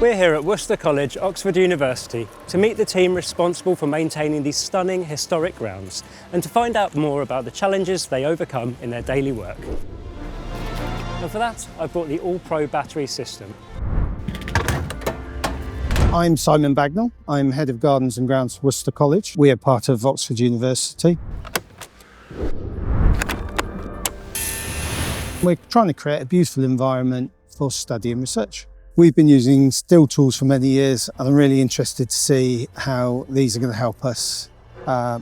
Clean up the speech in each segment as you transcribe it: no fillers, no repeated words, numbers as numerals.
We're here at Worcester College, Oxford University, to meet the team responsible for maintaining these stunning historic grounds and to find out more about the challenges they overcome in their daily work. And for that, I've brought the ALLPRO battery system. I'm Simon Bagnall. I'm Head of Gardens and Grounds, Worcester College. We are part of Oxford University. We're trying to create a beautiful environment for study and research. We've been using STIHL tools for many years, and I'm really interested to see how these are going to help us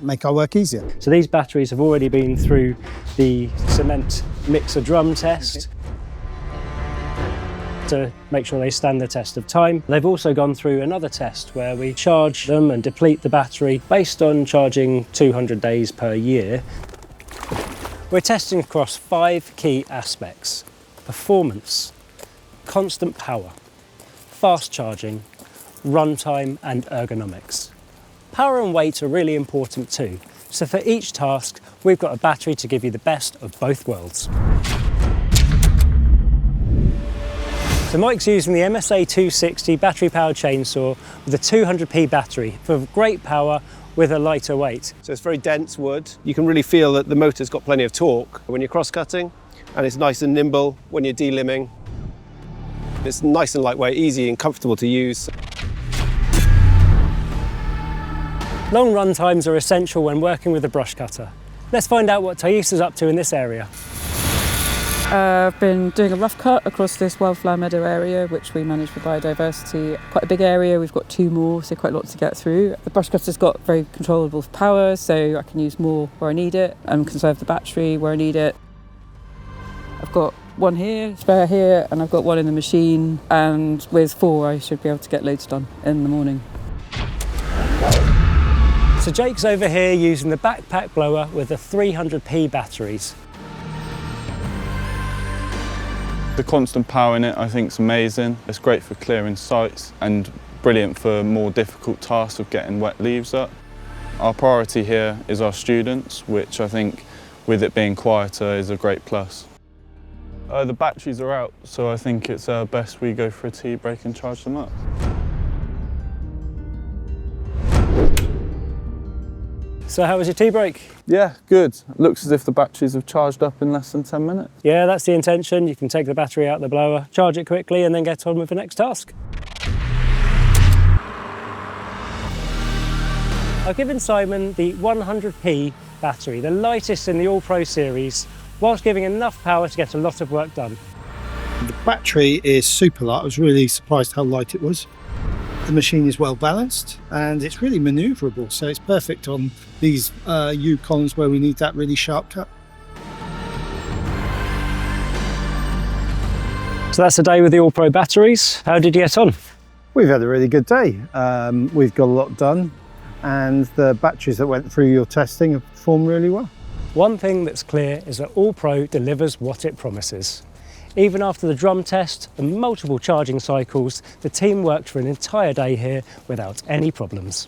make our work easier. So these batteries have already been through the cement mixer drum test to make sure they stand the test of time. They've also gone through another test where we charge them and deplete the battery based on charging 200 days per year. We're testing across 5 key aspects: performance, constant power, fast charging, runtime and ergonomics. Power and weight are really important too, so for each task we've got a battery to give you the best of both worlds. So Mike's using the MSA 260 battery powered chainsaw with a 200p battery for great power with a lighter weight. So it's very dense wood. You can really feel that the motor's got plenty of torque when you're cross-cutting, and it's nice and nimble when you're delimbing. It's nice and lightweight, easy and comfortable to use. Long run times are essential when working with a brush cutter. Let's find out what Thais is up to in this area. I've been doing a rough cut across this wildflower meadow area, which we manage for biodiversity. Quite a big area, we've got 2 more, so quite a lot to get through. The brush cutter's got very controllable power, so I can use more where I need it and conserve the battery where I need it. I've got 1 here, spare here, and I've got 1 in the machine, and with 4 I should be able to get loads done in the morning. So Jake's over here using the backpack blower with the 300p batteries. The constant power in it I think is amazing. It's great for clearing sites and brilliant for more difficult tasks of getting wet leaves up. Our priority here is our students, which I think with it being quieter is a great plus. The batteries are out, so I think it's best we go for a tea break and charge them up. So how was your tea break? Yeah, good. Looks as if the batteries have charged up in less than 10 minutes. Yeah, that's the intention. You can take the battery out of the blower, charge it quickly and then get on with the next task. I've given Simon the 100p battery, the lightest in the ALLPRO series, whilst giving enough power to get a lot of work done. The battery is super light. I was really surprised how light it was. The machine is well balanced and it's really manoeuvrable, so it's perfect on these U-columns where we need that really sharp cut. So that's the day with the ALLPRO batteries. How did you get on? We've had a really good day. We've got a lot done, and the batteries that went through your testing have performed really well. One thing that's clear is that ALLPRO delivers what it promises. Even after the drum test and multiple charging cycles, the team worked for an entire day here without any problems.